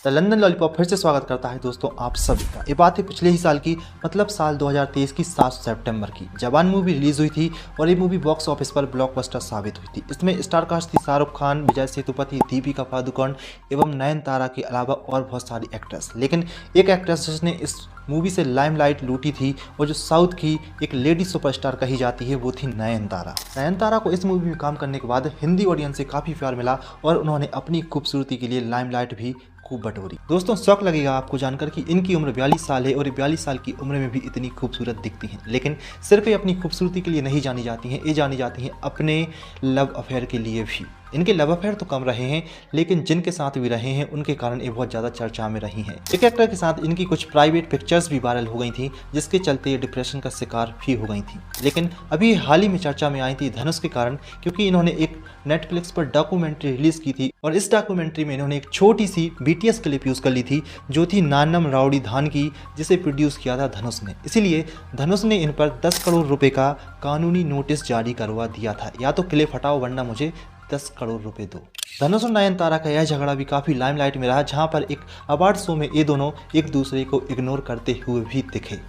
The London lollipop फिर से स्वागत करता है दोस्तों आप सभी का। ये बात है पिछले ही साल की, मतलब साल 2023 की 7 सितंबर की। जवान मूवी रिलीज हुई थी और ये मूवी बॉक्स ऑफिस पर ब्लॉकबस्टर साबित हुई थी। इसमें स्टार कास्ट थी शाहरुख खान, विजय सेतुपति, दीपिका पादुकोण एवं नयनतारा के अलावा और बहुत सारी एक्ट्रेस। लेकिन एक एक्ट्रेस जिसने इस मूवी से लाइमलाइट लूटी थी और जो साउथ की एक लेडी सुपरस्टार कही जाती है वो थी नयनतारा। नयनतारा को इस मूवी में काम करने के बाद हिंदी ऑडियंस से काफ़ी प्यार मिला और उन्होंने अपनी खूबसूरती के लिए लाइमलाइट भी खूब बटोरी। दोस्तों शौक लगेगा आपको जानकर कि इनकी उम्र 42 साल है और 42 साल की उम्र में भी इतनी खूबसूरत दिखती हैं। लेकिन सिर्फ ये अपनी खूबसूरती के लिए नहीं जानी जाती हैं, ये जानी जाती हैं अपने लव अफेयर के लिए भी। इनके लव अफेयर तो कम रहे हैं, लेकिन जिनके साथ भी रहे हैं उनके कारण ये बहुत ज़्यादा चर्चा में रही हैं। एक एक्टर के साथ इनकी कुछ प्राइवेट पिक्चर्स भी वायरल हो गई थी, जिसके चलते ये डिप्रेशन का शिकार भी हो गई थी। लेकिन अभी हाल ही में चर्चा में आई थी धनुष के कारण, क्योंकि इन्होंने एक नेटफ्लिक्स पर डॉक्यूमेंट्री रिलीज की थी और इस डॉक्यूमेंट्री में इन्होंने एक छोटी सी BTS क्लिप यूज़ कर ली थी, जो थी नानम राउडी धान की, जिसे प्रोड्यूस किया था धनुष ने। इसीलिए धनुष ने इन पर 10 करोड़ रुपए का कानूनी नोटिस जारी करवा दिया था, या तो क्लिप हटाओ वरना मुझे 10 करोड़ रुपए दो। धनुष और नयनतारा का यह झगड़ा भी काफ़ी लाइमलाइट में रहा, जहां पर एक अवार्ड शो में ये दोनों एक दूसरे को इग्नोर करते हुए भी दिखे।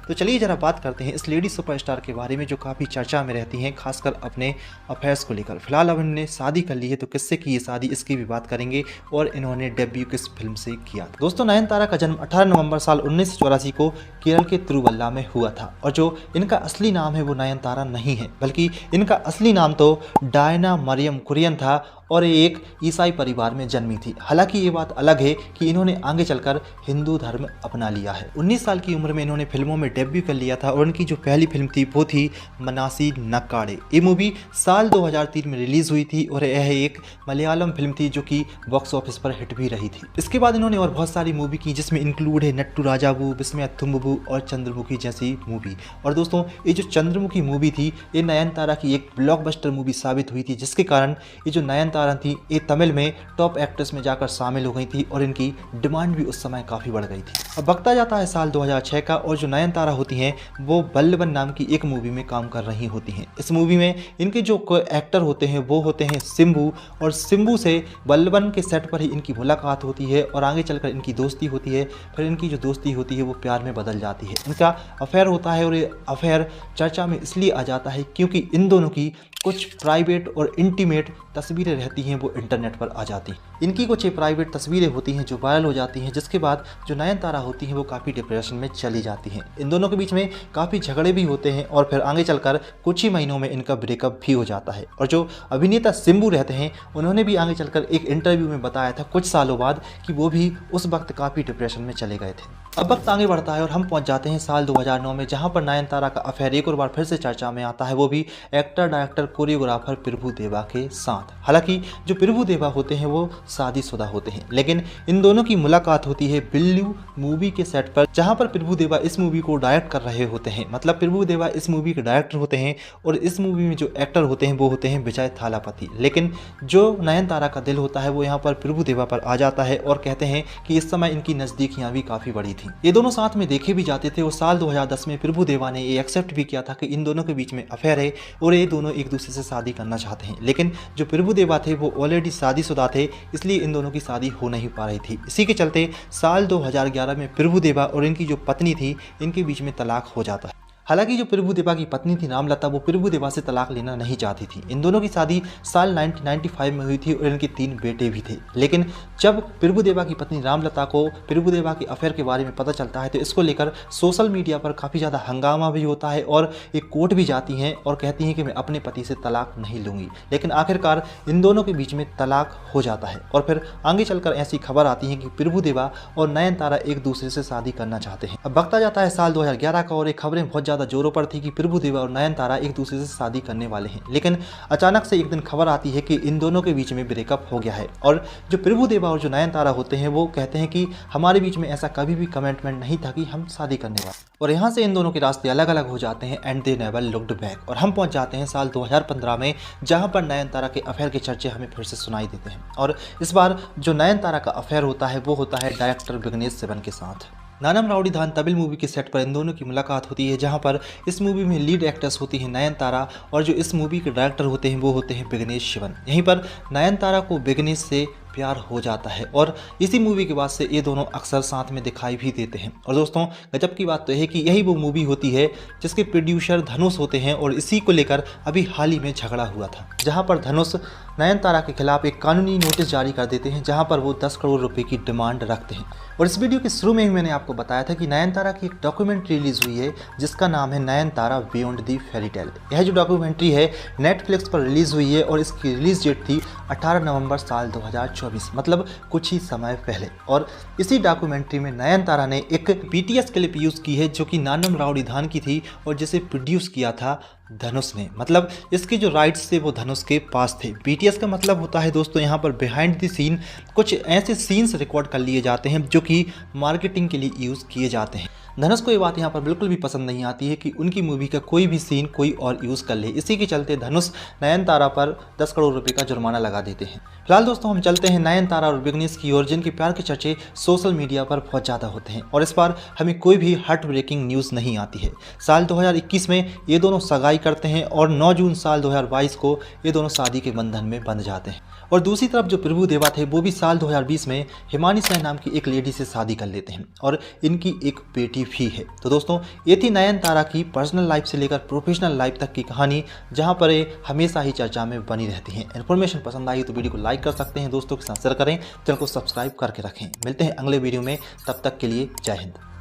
तो चलिए जरा बात करते हैं इस लेडी सुपरस्टार के बारे में, जो काफ़ी चर्चा में रहती हैं, खासकर अपने अफेयर्स को लेकर। फिलहाल अब इन्होंने शादी कर ली है, तो किससे की ये शादी इसकी भी बात करेंगे और इन्होंने डेब्यू किस फिल्म से किया। दोस्तों नयनतारा का जन्म 18 नवंबर साल 1984 को केरल के तिरुवल्ला में हुआ था और जो इनका असली नाम है वो नयनतारा नहीं है, बल्कि इनका असली नाम तो डायना मरियम कुरियन था और ये एक ईसाई परिवार में जन्मी थी। हालांकि ये बात अलग है कि इन्होंने आगे चलकर हिंदू धर्म अपना लिया है। 19 साल की उम्र में इन्होंने फिल्मों में डेब्यू कर लिया था और उनकी जो पहली फिल्म थी वो थी मनासी नक्काड़े। ये मूवी साल 2003 में रिलीज हुई थी और यह एक मलयालम फिल्म थी जो कि बॉक्स ऑफिस पर हिट भी रही थी। इसके बाद इन्होंने और बहुत सारी मूवी की, जिसमें इंक्लूड है नट्टू राजाबू, विस्मया थुम्बू और चंद्रमुखी जैसी मूवी। और दोस्तों ये जो चंद्रमुखी मूवी थी ये नयनतारा की एक ब्लॉकबस्टर मूवी साबित हुई थी, जिसके कारण ये जो नयनतारा थी ये तमिल में टॉप एक्ट्रेस में जाकर शामिल हो गई थी और इनकी डिमांड भी उस समय काफ़ी बढ़ गई थी। अब वक्त आ जाता है साल 2006 का और जो नयनतारा होती हैं वो बल्लवन नाम की एक मूवी में काम कर रही होती हैं। इस मूवी में इनके जो एक्टर होते हैं वो होते हैं सिम्बू, और सिम्बू से बल्लवन के सेट पर ही इनकी मुलाकात होती है और आगे चलकर इनकी दोस्ती होती है। फिर इनकी जो दोस्ती होती है वो प्यार में बदल जाती है, इनका अफेयर होता है और ये अफेयर चर्चा में इसलिए आ जाता है क्योंकि इन दोनों की कुछ प्राइवेट और इंटीमेट तस्वीरें रहती हैं वो इंटरनेट पर आ जाती हैं। इनकी कुछ प्राइवेट तस्वीरें होती हैं जो वायरल हो जाती हैं, जिसके बाद जो नयनतारा होती हैं वो काफ़ी डिप्रेशन में चली जाती हैं। इन दोनों के बीच में काफ़ी झगड़े भी होते हैं और फिर आगे चलकर कुछ ही महीनों में इनका ब्रेकअप भी हो जाता है। और जो अभिनेता सिम्बू रहते हैं उन्होंने भी आगे चलकर एक इंटरव्यू में बताया था कुछ सालों बाद कि वो भी उस वक्त काफ़ी डिप्रेशन में चले गए थे। अब वक्त आगे बढ़ता है और हम पहुंच जाते हैं साल 2009 में, जहां पर नयनतारा का अफेयर एक और बार फिर से चर्चा में आता है, वो भी एक्टर, डायरेक्टर, कोरियोग्राफर प्रभु देवा के साथ। हालांकि जो प्रभु देवा होते हैं वो शादीशुदा होते हैं, लेकिन इन दोनों की मुलाकात होती है बिल्लू मूवी के सेट पर, जहां पर प्रभु देवा इस मूवी को डायरेक्ट कर रहे होते हैं। मतलब प्रभु देवा इस मूवी के डायरेक्टर होते हैं और इस मूवी में जो एक्टर होते हैं वो होते हैं विजय थालापति। लेकिन जो नयनतारा का दिल होता है वो यहाँ पर प्रभु देवा पर आ जाता है और कहते हैं कि इस समय इनकी नज़दीकियाँ भी काफ़ी बड़ी थी। ये दोनों साथ में देखे भी जाते थे और साल 2010 में प्रभु देवा ने ये एक्सेप्ट भी किया था कि इन दोनों के बीच में अफेयर है और ये दोनों एक दूसरे से शादी करना चाहते हैं। लेकिन जो प्रभु देवा थे वो ऑलरेडी शादीशुदा थे, इसलिए इन दोनों की शादी हो नहीं पा रही थी। इसी के चलते साल 2011 में प्रभु देवा और इनकी जो पत्नी थी इनके बीच में तलाक हो जाता है। हालांकि जो प्रभु देवा की पत्नी थी रामलता, वो प्रभु देवा से तलाक लेना नहीं चाहती थी। इन दोनों की शादी साल 1995 में हुई थी और इनके 3 बेटे भी थे। लेकिन जब प्रभु देवा की पत्नी रामलता को प्रभु देवा के अफेयर के बारे में पता चलता है तो इसको लेकर सोशल मीडिया पर काफ़ी ज़्यादा हंगामा भी होता है और एक कोर्ट भी जाती हैं और कहती हैं कि मैं अपने पति से तलाक नहीं लूँगी। लेकिन आखिरकार इन दोनों के बीच में तलाक हो जाता है और फिर आगे चलकर ऐसी खबर आती है कि प्रभु देवा और नयनतारा एक दूसरे से शादी करना चाहते हैं। अब वक्त आ जाता है साल 2011 का और ये खबरें बहुत ज़्यादा जोरों पर थी कि प्रभु देवा और नयनतारा एक दूसरे से शादी करने वाले हैं। लेकिन अचानक से एक दिन खबर आती है कि इन दोनों के बीच में ब्रेकअप हो गया है और जो प्रभु देवा और जो नयनतारा होते हैं वो कहते हैं कि हमारे बीच में ऐसा कभी भी कमिटमेंट नहीं था कि हम शादी करने वाले। और यहाँ से इन दोनों के रास्ते अलग अलग हो जाते हैं and they never looked back. और हम पहुँच जाते हैं साल 2015 में, जहाँ पर नयनतारा के अफेयर के चर्चे हमें फिर से सुनाई देते हैं। और इस बार जो नयनतारा का अफेयर होता है वो होता है डायरेक्टर विघ्नेश शिवन के साथ। नानम राउडी धान तमिल मूवी के सेट पर इन दोनों की मुलाकात होती है, जहां पर इस मूवी में लीड एक्ट्रेस होती है नयनतारा और जो इस मूवी के डायरेक्टर होते हैं वो होते हैं विघ्नेश शिवन। यहीं पर नयनतारा को विघ्नेश से प्यार हो जाता है और इसी मूवी के बाद से ये दोनों अक्सर साथ में दिखाई भी देते हैं। और दोस्तों गजब की बात तो है कि यही वो मूवी होती है जिसके प्रोड्यूसर धनुष होते हैं और इसी को लेकर अभी हाल ही में झगड़ा हुआ था, जहां पर धनुष नयनतारा के खिलाफ एक कानूनी नोटिस जारी कर देते हैं, जहां पर वो 10 करोड़ रुपए की डिमांड रखते हैं। और इस वीडियो के शुरू में ही मैंने आपको बताया था कि नयनतारा की एक डॉक्यूमेंट्री रिलीज हुई है जिसका नाम है Nayanthara beyond the fairy tale. यह जो डॉक्यूमेंट्री है नेटफ्लिक्स पर रिलीज हुई है और इसकी रिलीज डेट थी 18 नवंबर साल 2024, मतलब कुछ ही समय पहले। और इसी डॉक्यूमेंट्री में नयनतारा ने एक BTS क्लिप यूज़ की है जो कि नानम राउडीधान की थी और जिसे प्रोड्यूस किया था धनुष ने, मतलब इसके जो राइट्स थे वो धनुष के पास थे। BTS का मतलब होता है दोस्तों यहाँ पर बिहाइंड द सीन, कुछ ऐसे सीन्स रिकॉर्ड कर लिए जाते हैं जो कि मार्केटिंग के लिए यूज़ किए जाते हैं। धनुष को ये बात यहाँ पर बिल्कुल भी पसंद नहीं आती है कि उनकी मूवी का कोई भी सीन कोई और यूज़ कर ले। इसी के चलते धनुष नयनतारा पर 10 करोड़ रुपए का जुर्माना लगा देते हैं। फिलहाल दोस्तों हम चलते हैं नयनतारा और विघ्नेश की ओर, जिनके प्यार के चर्चे सोशल मीडिया पर बहुत ज़्यादा होते हैं और इस बार हमें कोई भी हार्ट ब्रेकिंग न्यूज़ नहीं आती है। साल 2021 में ये दोनों सगाई करते हैं और 9 जून साल 2022 को ये दोनों शादी के बंधन में बंध जाते हैं। और दूसरी तरफ जो प्रभु देवा थे वो भी साल 2020 में हिमानी सिंह नाम की एक लेडी से शादी कर लेते हैं और इनकी एक बेटी भी है। तो दोस्तों ये थी नयनतारा की पर्सनल लाइफ से लेकर प्रोफेशनल लाइफ तक की कहानी, जहां पर ये हमेशा ही चर्चा में बनी रहती हैं। इन्फॉर्मेशन पसंद आई तो वीडियो को लाइक कर सकते हैं, दोस्तों के साथ शेयर करें, चैनल को सब्सक्राइब करके रखें। मिलते हैं अगले वीडियो में, तब तक के लिए जय हिंद।